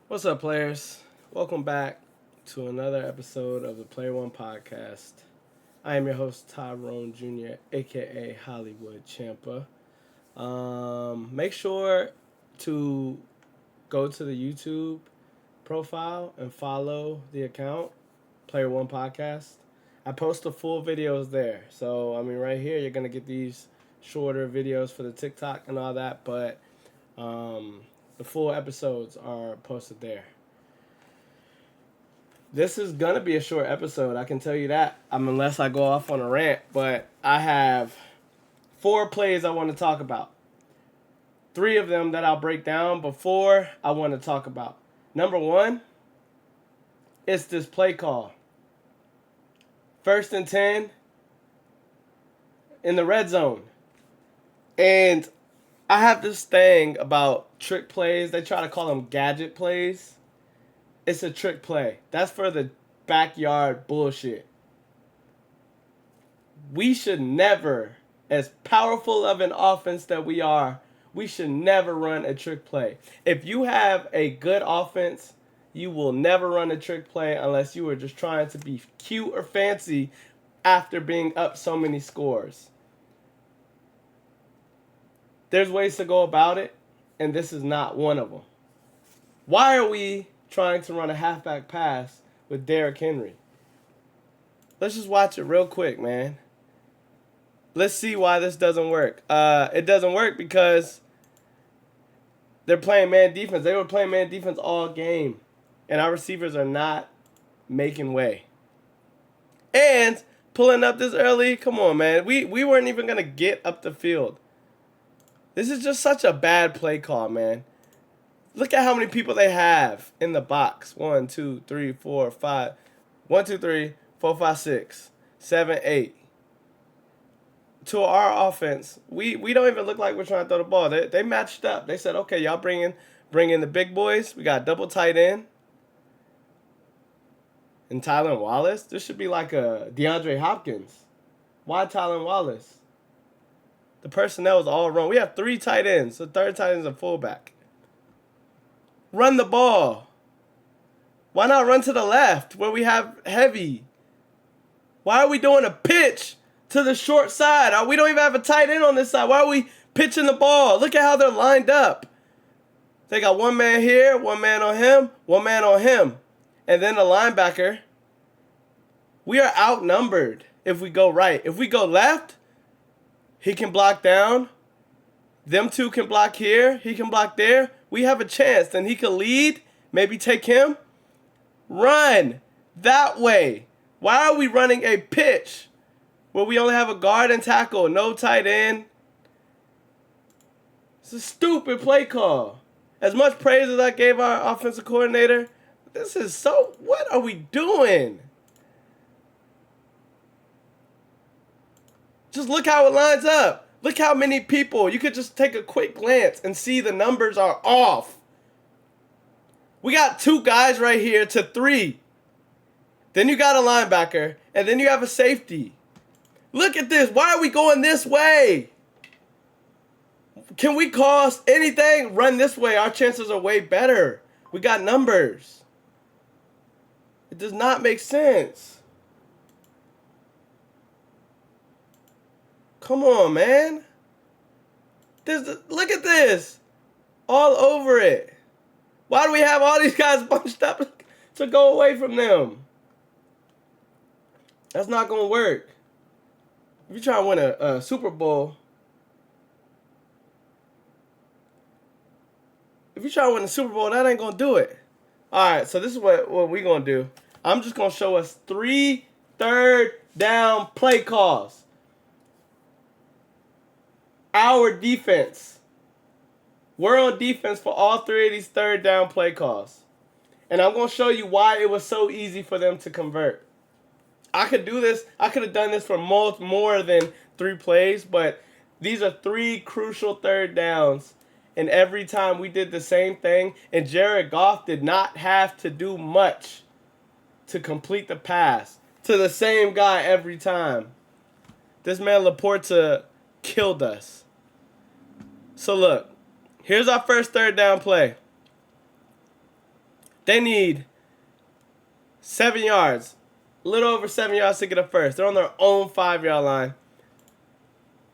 What's up, players? Welcome back to another episode of the Player One podcast. I am your host, Tyrone Jr., aka Hollywood Champa. Make sure to go to the YouTube profile and follow the account, Player One Podcast. I post the full videos there. So, right here, you're going to get these shorter videos for the TikTok and all that, but the full episodes are posted there. This is gonna be a short episode, I can tell you that. Unless I go off on a rant, but I have 4 plays I want to talk about. 3 of them that I'll break down, but 4 I want to talk about. Number 1, it's this play call. 1st and 10 in the red zone. And I have this thing about trick plays. They try to call them gadget plays. It's a trick play. That's for the backyard bullshit. We should never, as powerful of an offense that we are, we should never run a trick play. If you have a good offense, you will never run a trick play unless you are just trying to be cute or fancy after being up so many scores. There's ways to go about it, and this is not one of them. Why are we trying to run a halfback pass with Derrick Henry? Let's just watch it real quick, man. Let's see why this doesn't work. It doesn't work because they're playing man defense. They were playing man defense all game, and our receivers are not making way. And pulling up this early, come on, man. We weren't even going to get up the field. This is just such a bad play call, man. Look at how many people they have in the box. 1, 2, 3, 4, 5. 1, 2, 3, 4, 5, 6, 7, 8. To our offense, we don't even look like we're trying to throw the ball. They matched up. They said, okay, y'all bring in the big boys. We got double tight end. And Tylan Wallace. This should be like a DeAndre Hopkins. Why Tylan Wallace? The personnel is all wrong. We have 3 tight ends. The third tight end is a fullback. Run the ball. Why not run to the left where we have heavy? Why are we doing a pitch to the short side? We don't even have a tight end on this side. Why are we pitching the ball? Look at how they're lined up. They got 1 man here, 1 man on him, 1 man on him. And then the linebacker. We are outnumbered if we go right. If we go left, he can block down. Them 2 can block here. He can block there. We have a chance. Then he can lead. Maybe take him. Run that way. Why are we running a pitch where we only have a guard and tackle, no tight end? It's a stupid play call. As much praise as I gave our offensive coordinator, this is so... What are we doing? Just look how it lines up. Look how many people. You could just take a quick glance and see the numbers are off. We got 2 guys right here to 3. Then you got a linebacker. And then you have a safety. Look at this. Why are we going this way? Can we cost anything? Run this way. Our chances are way better. We got numbers. It does not make sense. Come on, man. Look at this. All over it. Why do we have all these guys bunched up to go away from them? That's not going to work. If you try to win a Super Bowl, that ain't going to do it. All right, so this is what we're going to do. I'm just going to show us 3 third down play calls. Our defense. We're on defense for all 3 of these third down play calls. And I'm going to show you why it was so easy for them to convert. I could do this. I could have done this for more than 3 plays, but these are 3 crucial third downs. And every time we did the same thing, and Jared Goff did not have to do much to complete the pass to the same guy every time. This man Laporta killed us. So look, here's our first third down play. They need 7 yards. A little over 7 yards to get a first. They're on their own 5-yard line.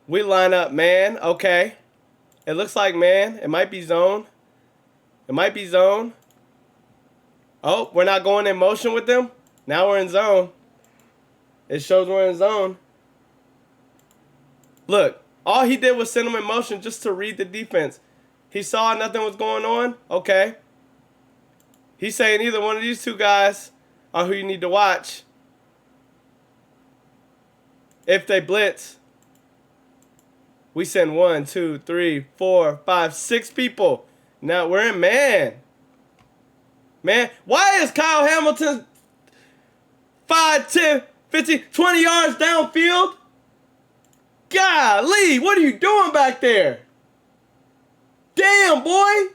We line up man. Okay. It looks like man. It might be zone. It might be zone. Oh, we're not going in motion with them. Now we're in zone. It shows we're in zone. Look, all he did was send him in motion just to read the defense. He saw nothing was going on. Okay. He's saying either one of these two guys are who you need to watch. If they blitz, we send 1, 2, 3, 4, 5, 6 people. Now we're in man. Man, why is Kyle Hamilton 5, 10, 15, 20 yards downfield? Golly, what are you doing back there? Damn, boy.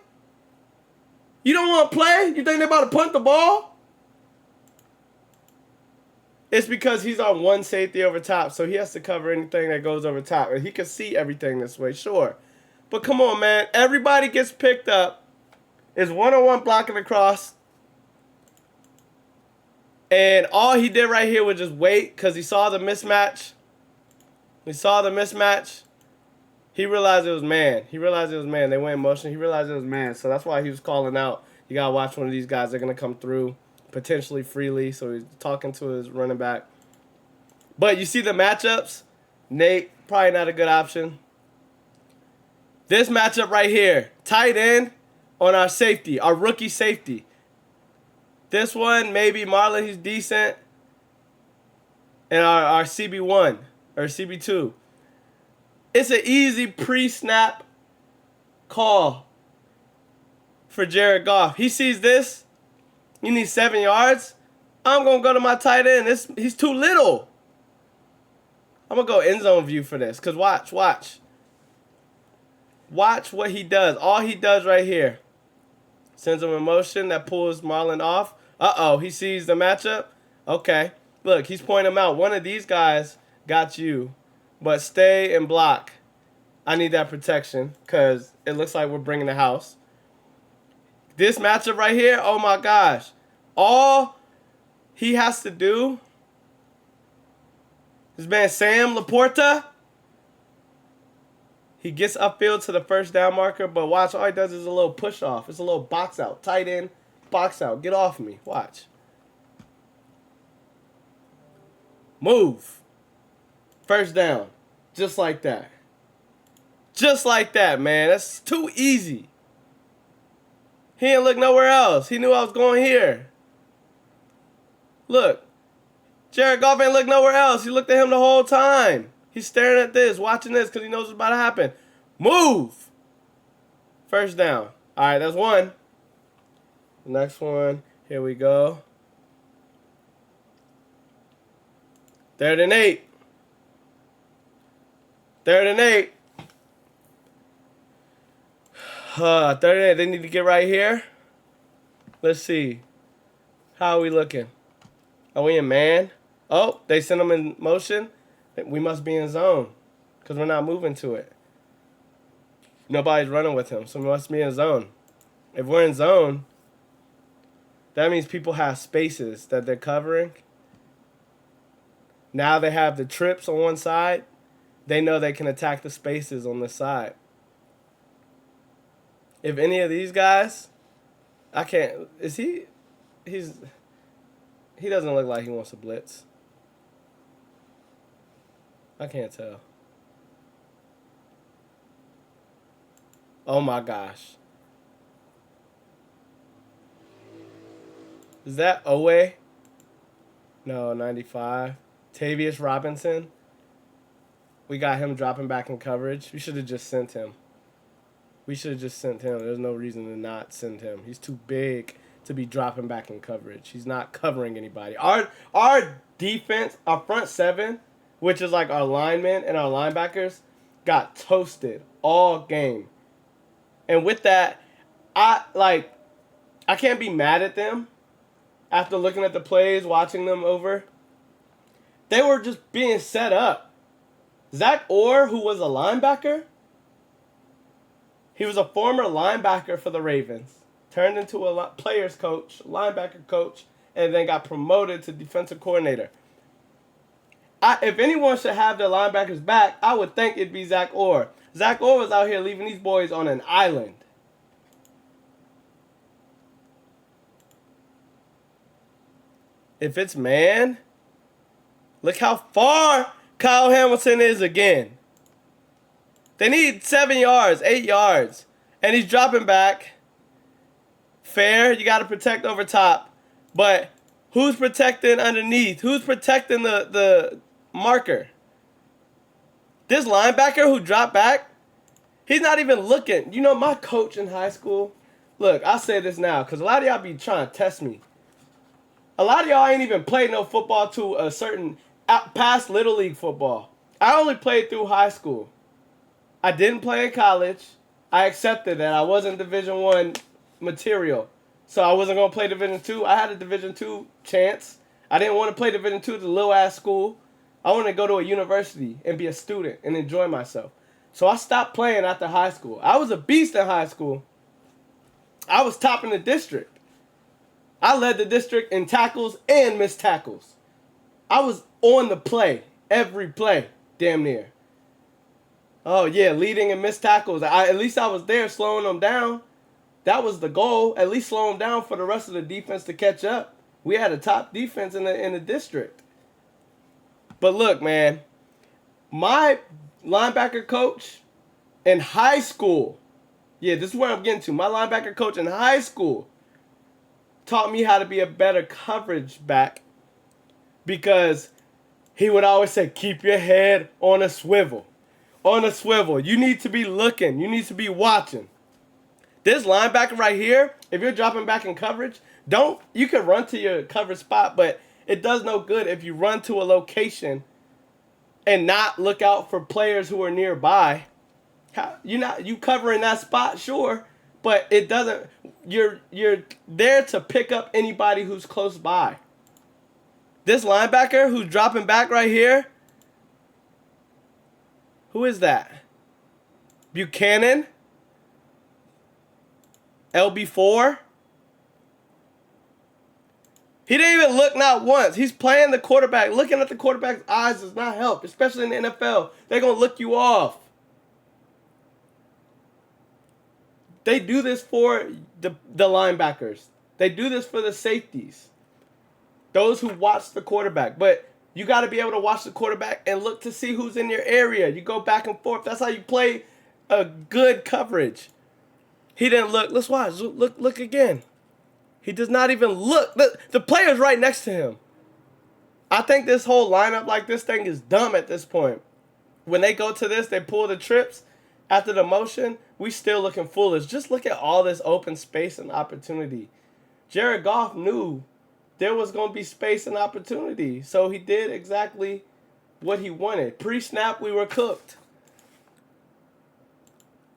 You don't want to play? You think they're about to punt the ball? It's because he's on one safety over top, so he has to cover anything that goes over top. And he can see everything this way, sure. But come on, man. Everybody gets picked up. It's one-on-one blocking across. And all he did right here was just wait because he saw the mismatch. He saw the mismatch. He realized it was man. He realized it was man. They went in motion. He realized it was man. So that's why he was calling out. You got to watch one of these guys. They're going to come through potentially freely. So he's talking to his running back. But you see the matchups? Nate, probably not a good option. This matchup right here. Tight end on our safety. Our rookie safety. This one, maybe Marlon, he's decent. And our CB1 or CB2. It's an easy pre-snap call for Jared Goff. He sees this. You need 7 yards. I'm going to go to my tight end. He's too little. I'm going to go end zone view for this. Because watch. Watch what he does. All he does right here. Sends him in motion. That pulls Marlon off. Uh-oh. He sees the matchup. Okay. Look, he's pointing him out. One of these guys got you. But stay and block. I need that protection because it looks like we're bringing the house. This matchup right here, oh my gosh. All he has to do, this man Sam Laporta, he gets upfield to the first down marker, but watch, all he does is a little push off. It's a little box out. Tight end, box out. Get off me. Watch. Move. First down. Just like that. Just like that, man. That's too easy. He didn't look nowhere else. He knew I was going here. Look. Jared Goff ain't look nowhere else. He looked at him the whole time. He's staring at this, watching this because he knows what's about to happen. Move. First down. All right, that's one. Next one. Here we go. 3rd and 8. 3rd and 8. 3rd and 8. They need to get right here. Let's see. How are we looking? Are we in man? Oh, they sent them in motion. We must be in zone because we're not moving to it. Nobody's running with him, so we must be in zone. If we're in zone, that means people have spaces that they're covering. Now they have the trips on one side. They know they can attack the spaces on this side. If any of these guys, I can't. Is he? He doesn't look like he wants to blitz. I can't tell. Oh my gosh. Is that Owe? No, 95. Tavius Robinson. We got him dropping back in coverage. We should have just sent him. There's no reason to not send him. He's too big to be dropping back in coverage. He's not covering anybody. Our defense, our front seven, which is like our linemen and our linebackers, got toasted all game. And with that, I can't be mad at them after looking at the plays, watching them over. They were just being set up. Zach Orr, who was a linebacker, he was a former linebacker for the Ravens, turned into a players coach, linebacker coach, and then got promoted to defensive coordinator. If anyone should have their linebackers back, I would think it'd be Zach Orr. Zach Orr was out here leaving these boys on an island. If it's man, look how far Kyle Hamilton is again. They need 7 yards, 8 yards. And he's dropping back. Fair, you got to protect over top. But who's protecting underneath? Who's protecting the marker? This linebacker who dropped back, he's not even looking. You know, my coach in high school, look, I'll say this now because a lot of y'all be trying to test me. A lot of y'all ain't even played no football to a certain past Little League football. I only played through high school. I didn't play in college. I accepted that I wasn't Division I material. So I wasn't going to play Division II. I had a Division II chance. I didn't want to play Division II at the little ass school. I wanted to go to a university and be a student and enjoy myself. So I stopped playing after high school. I was a beast in high school. I was top in the district. I led the district in tackles and missed tackles. I was on the play, every play, damn near. Oh, yeah, leading and missed tackles. At least I was there slowing them down. That was the goal, at least slow them down for the rest of the defense to catch up. We had a top defense in the district. But look, man, my linebacker coach in high school, yeah, this is where I'm getting to. My linebacker coach in high school taught me how to be a better coverage back because he would always say, keep your head on a swivel. On a swivel. You need to be looking. You need to be watching. This linebacker right here, if you're dropping back in coverage, you can run to your coverage spot, but it does no good if you run to a location and not look out for players who are nearby. You covering that spot, sure, but it doesn't. You're there to pick up anybody who's close by. This linebacker who's dropping back right here, who is that? Buchanan? LB4? He didn't even look not once. He's playing the quarterback. Looking at the quarterback's eyes does not help, especially in the NFL. They're going to look you off. They do this for the linebackers. They do this for the safeties. Those who watch the quarterback. But you got to be able to watch the quarterback and look to see who's in your area. You go back and forth. That's how you play a good coverage. He didn't look. Let's watch. Look again. He does not even look. The player's right next to him. I think this whole lineup like this thing is dumb at this point. When they go to this, they pull the trips. After the motion, we still looking foolish. Just look at all this open space and opportunity. Jared Goff knew there was going to be space and opportunity. So he did exactly what he wanted. Pre-snap, we were cooked.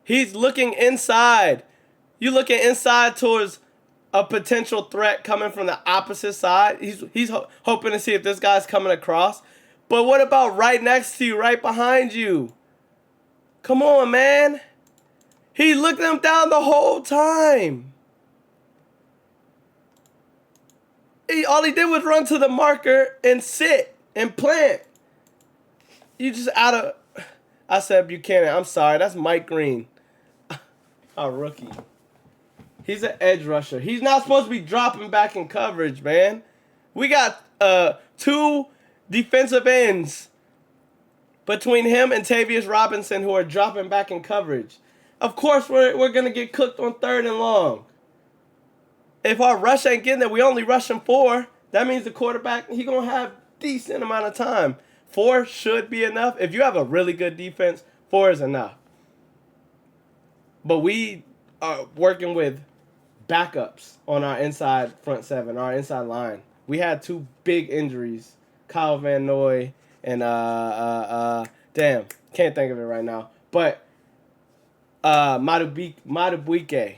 He's looking inside. You looking inside towards a potential threat coming from the opposite side. He's hoping to see if this guy's coming across. But what about right next to you, right behind you? Come on, man. He looked them down the whole time. All he did was run to the marker and sit and plant. You just out of... I said Buchanan. I'm sorry. That's Mike Green. A rookie. He's an edge rusher. He's not supposed to be dropping back in coverage, man. We got 2 defensive ends between him and Tavius Robinson who are dropping back in coverage. Of course, we're going to get cooked on 3rd and long. If our rush ain't getting there, we only rushing 4. That means the quarterback, he going to have decent amount of time. 4 should be enough. If you have a really good defense, 4 is enough. But we are working with backups on our inside front 7, our inside line. We had 2 big injuries, Kyle Van Noy and damn, can't think of it right now. But Madubuike,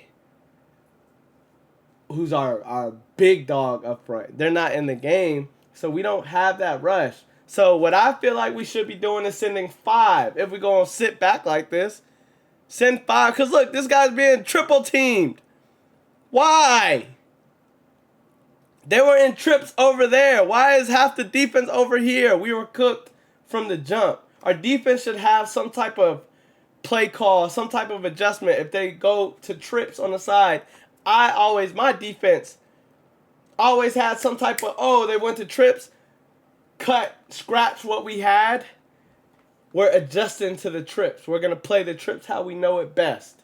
who's our big dog up front. They're not in the game, so we don't have that rush. So what I feel like we should be doing is sending 5. If we're going to sit back like this, send 5. Because look, this guy's being triple teamed. Why? They were in trips over there. Why is half the defense over here? We were cooked from the jump. Our defense should have some type of play call, some type of adjustment. If they go to trips on the side, my defense always had some type of, they went to trips, cut, scratch what we had. We're adjusting to the trips. We're going to play the trips how we know it best.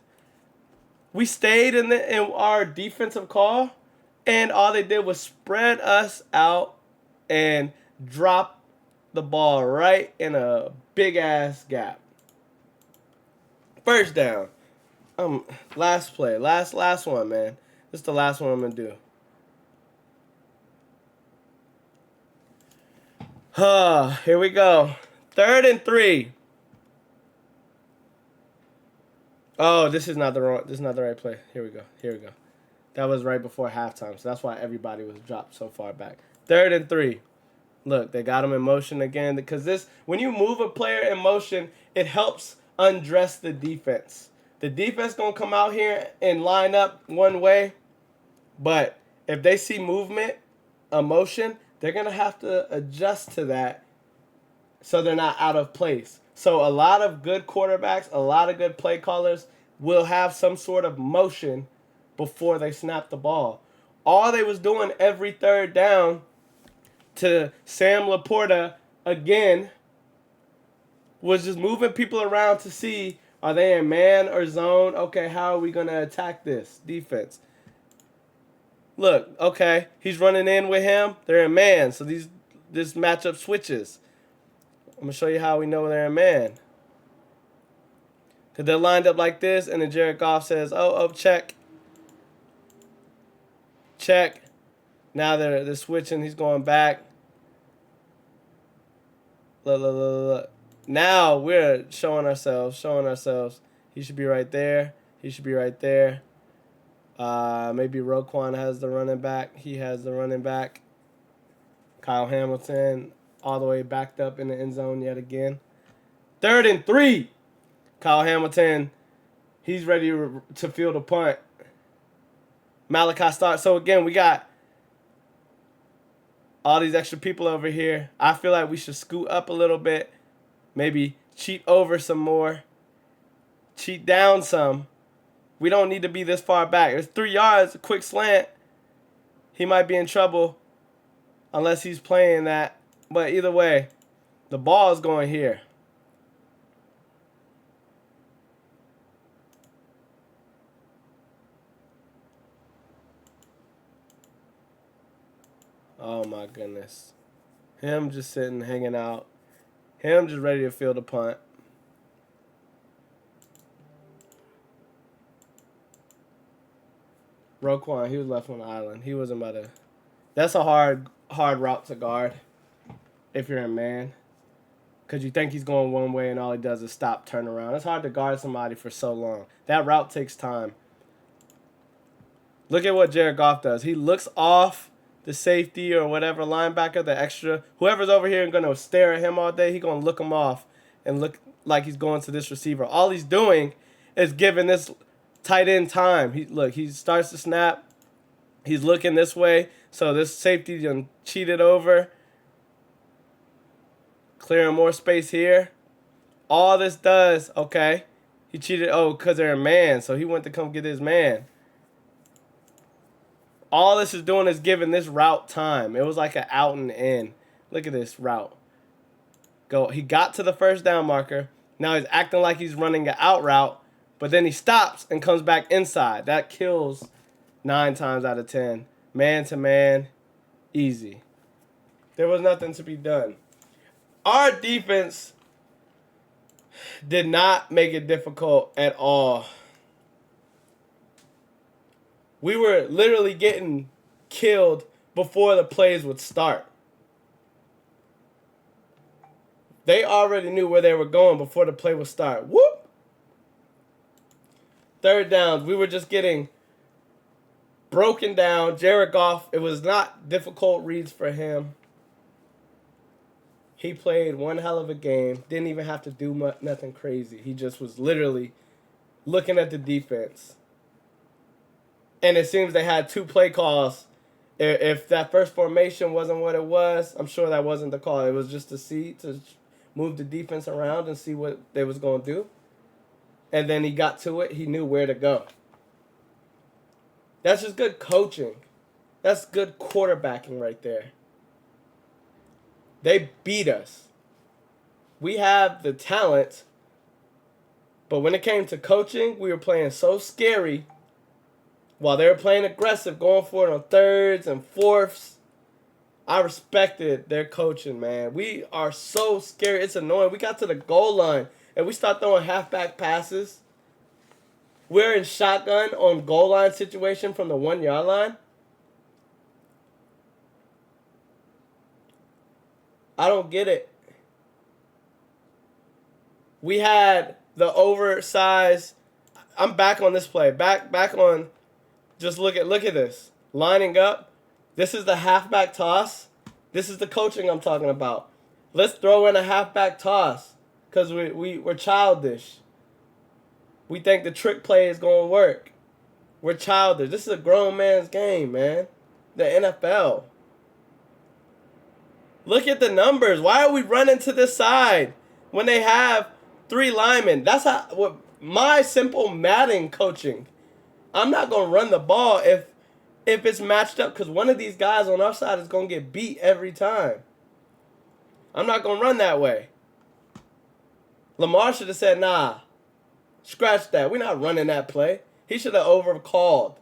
We stayed in our defensive call, and all they did was spread us out and drop the ball right in a big-ass gap. First down. Last play. Last one, man. This is the last one I'm going to do. Here we go. 3rd and 3. Oh, this is not the right play. Here we go. That was right before halftime, so that's why everybody was dropped so far back. 3rd and 3. Look, they got him in motion again, because when you move a player in motion, it helps undress the defense. The defense going to come out here and line up one way, but if they see movement, a motion, they're going to have to adjust to that so they're not out of place. So a lot of good quarterbacks, a lot of good play callers will have some sort of motion before they snap the ball. All they was doing every 3rd down to Sam Laporta again was just moving people around to see, are they in man or zone? Okay, how are we going to attack this defense? Look, okay, he's running in with him. They're in man, so this matchup switches. I'm going to show you how we know they're in man. Because they're lined up like this, and then Jared Goff says, check. Check. Now they're switching. He's going back. Look. Now we're showing ourselves. He should be right there. Maybe Roquan has the running back. He has the running back. Kyle Hamilton all the way backed up in the end zone yet again. 3rd and 3. Kyle Hamilton, he's ready to field a punt. Malachi starts. So again, we got all these extra people over here. I feel like we should scoot up a little bit. Maybe cheat over some more. Cheat down some. We don't need to be this far back. It's 3 yards, a quick slant. He might be in trouble unless he's playing that. But either way, the ball is going here. Oh my goodness. Him just sitting, hanging out. Him just ready to field a punt. Roquan, he was left on the island. He wasn't about to. That's a hard route to guard if you're in man. Because you think he's going one way and all he does is stop, turn around. It's hard to guard somebody for so long. That route takes time. Look at what Jared Goff does. He looks off the safety or whatever linebacker, the extra. Whoever's over here and going to stare at him all day, he's going to look him off and look like he's going to this receiver. All he's doing is giving this tight end time. He starts to snap. He's looking this way. So this safety done cheated over. Clearing more space here. All this does, okay. He cheated, because they're a man. So he went to come get his man. All this is doing is giving this route time. It was like an out and in. Look at this route. He got to the first down marker. Now he's acting like he's running an out route. But then he stops and comes back inside. That kills 9 times out of 10. Man to man, easy. There was nothing to be done. Our defense did not make it difficult at all. We were literally getting killed before the plays would start. They already knew where they were going before the play would start. Whoop! 3rd down, we were just getting broken down. Jared Goff, it was not difficult reads for him. He played one hell of a game. Didn't even have to do nothing crazy. He just was literally looking at the defense. And it seems they had 2 play calls. If that first formation wasn't what it was, I'm sure that wasn't the call. It was just to move the defense around and see what they was going to do. And then he got to it. He knew where to go. That's just good coaching. That's good quarterbacking right there. They beat us. We have the talent. But when it came to coaching, we were playing so scary while they were playing aggressive, going for it on thirds and fourths. I respected their coaching, man. We are so scary. It's annoying. We got to the goal line, and we start throwing halfback passes. We're in shotgun on goal line situation from the 1-yard line. I don't get it. We had the oversized. I'm back on this play. Back on. Just look at this. Lining up. This is the halfback toss. This is the coaching I'm talking about. Let's throw in a halfback toss because we're childish. We think the trick play is going to work. We're childish. This is a grown man's game, man. The NFL. Look at the numbers. Why are we running to this side when they have 3 linemen? That's what my simple Madden coaching. I'm not going to run the ball if it's matched up because one of these guys on our side is going to get beat every time. I'm not going to run that way. Lamar should have said, nah, scratch that. We're not running that play. He should have overcalled.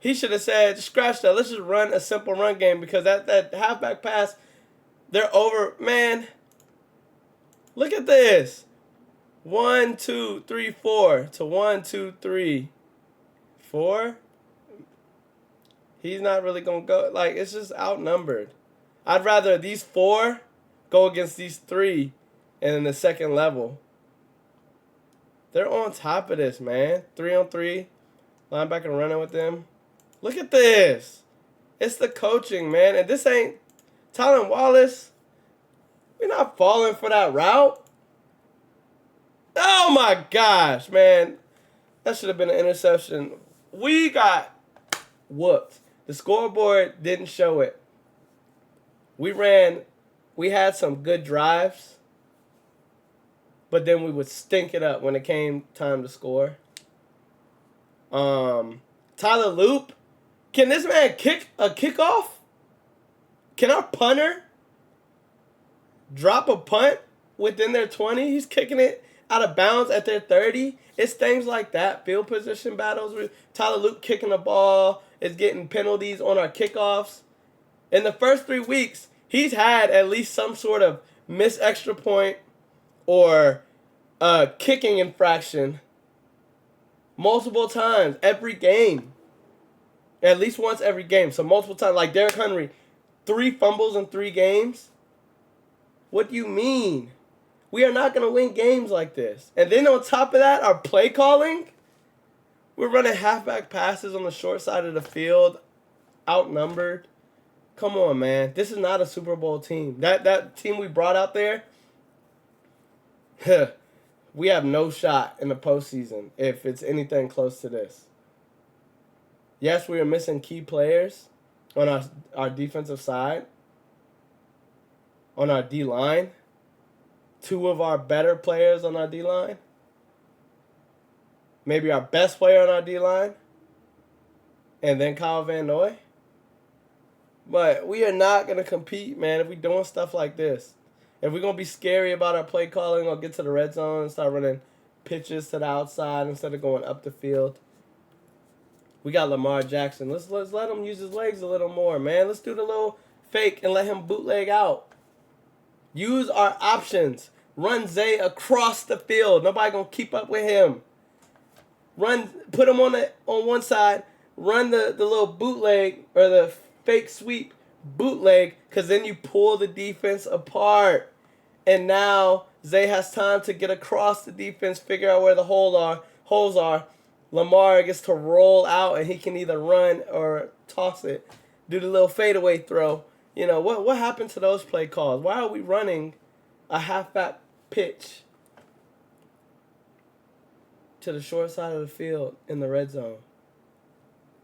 He should have said, scratch that. Let's just run a simple run game because that halfback pass, they're over. Man, look at this. 1, 2, 3, 4 to 1, 2, 3, 4. He's not really going to go. Like, it's just outnumbered. I'd rather these 4 go against these 3 and in the second level. They're on top of this, man. 3-on-3. Linebacker running with them. Look at this. It's the coaching, man. And this ain't Tylan Wallace. We're not falling for that route. Oh, my gosh, man. That should have been an interception. We got whooped. The scoreboard didn't show it. We had some good drives, but then we would stink it up when it came time to score. Tyler Loop, can this man kick a kickoff? Can our punter drop a punt within their 20? He's kicking it out of bounds at their 30. It's things like that. Field position battles with Tyler Loop kicking the ball, is getting penalties on our kickoffs. In the first 3 weeks, he's had at least some sort of missed extra point or kicking infraction multiple times every game. At least once every game. So multiple times. Like Derrick Henry, 3 fumbles in 3 games. What do you mean? We are not going to win games like this. And then on top of that, our play calling. We're running halfback passes on the short side of the field. Outnumbered. Come on, man. This is not a Super Bowl team. That team we brought out there, we have no shot in the postseason if it's anything close to this. Yes, we are missing key players on our defensive side, on our D-line. 2 of our better players on our D-line. Maybe our best player on our D-line. And then Kyle Van Noy. But we are not going to compete, man, if we're doing stuff like this. If we're going to be scary about our play calling or get to the red zone and start running pitches to the outside instead of going up the field. We got Lamar Jackson. Let's let him use his legs a little more, man. Let's do the little fake and let him bootleg out. Use our options. Run Zay across the field. Nobody going to keep up with him. Put him on one side. Run the little bootleg or the fake sweep bootleg, because then you pull the defense apart. And now Zay has time to get across the defense, figure out where the holes are. Lamar gets to roll out, and he can either run or toss it. Do the little fadeaway throw. You know, what happened to those play calls? Why are we running a halfback pitch to the short side of the field in the red zone?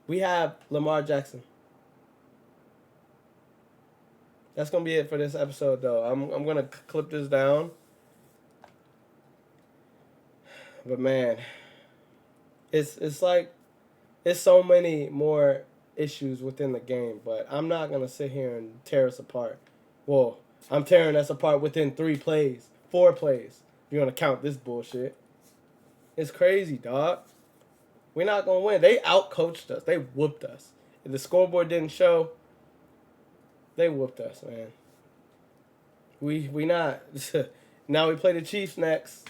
We have Lamar Jackson. That's gonna be it for this episode, though. I'm gonna clip this down. But man, it's like it's so many more issues within the game. But I'm not gonna sit here and tear us apart. Well, I'm tearing us apart within 3 plays, 4 plays. If you wanna count this bullshit, it's crazy, dog. We're not gonna win. They outcoached us. They whooped us. If the scoreboard didn't show, they whooped us, man. We not. Now we play the Chiefs next.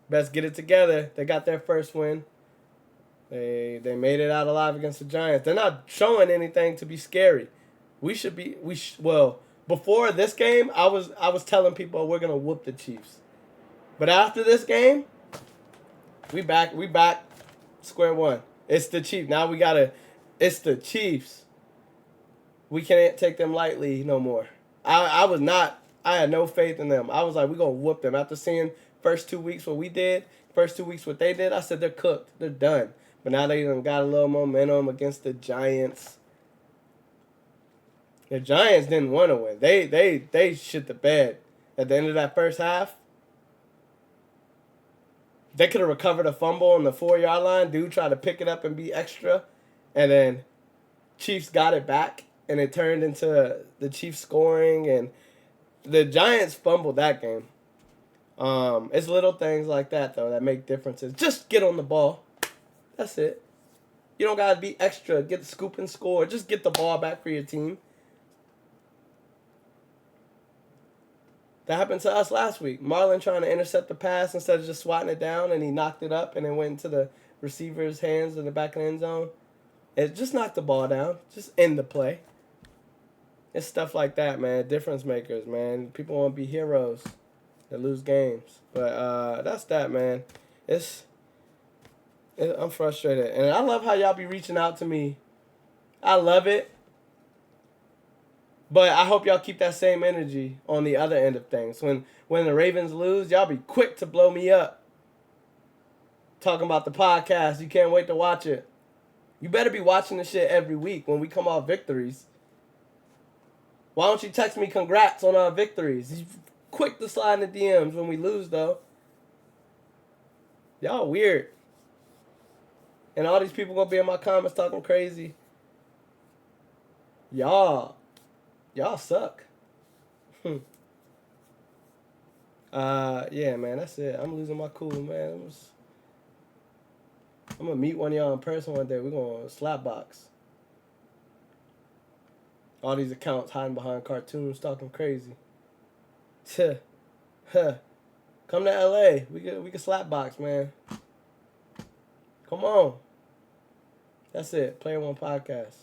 Best get it together. They got their first win. They made it out alive against the Giants. They're not showing anything to be scary. We should be well, before this game, I was telling people we're gonna whoop the Chiefs. But after this game, we back square one. It's the Chiefs. Now we gotta it's the Chiefs. We can't take them lightly no more. I was not I had no faith in them. I was like, we're gonna whoop them. After seeing first 2 weeks what we did, first 2 weeks what they did, I said they're cooked. They're done. But now they done got a little momentum against the Giants. The Giants didn't want to win. They shit the bed at the end of that first half. They could have recovered a fumble on the 4-yard line. Dude tried to pick it up and be extra, and then Chiefs got it back, and it turned into the Chiefs scoring, and the Giants fumbled that game. It's little things like that though that make differences. Just get on the ball. That's it. You don't gotta be extra. Get the scoop and score. Just get the ball back for your team. That happened to us last week. Marlon trying to intercept the pass instead of just swatting it down, and he knocked it up and it went into the receiver's hands in the back of the end zone. It just knocked the ball down. Just end the play. It's stuff like that, man. Difference makers, man. People want to be heroes that lose games. But that's that, man. I'm frustrated. And I love how y'all be reaching out to me. I love it. But I hope y'all keep that same energy on the other end of things. When the Ravens lose, y'all be quick to blow me up. Talking about the podcast. You can't wait to watch it. You better be watching the shit every week when we come off victories. Why don't you text me congrats on our victories? You quick to slide in the DMs when we lose, though. Y'all weird. And all these people gonna be in my comments talking crazy. Y'all suck. Yeah, man, that's it. I'm losing my cool, man. I'm gonna meet one of y'all in person one day. We're gonna slap box. All these accounts hiding behind cartoons talking crazy. Come to LA. We can slap box, man. Come on. That's it. Player One Podcast.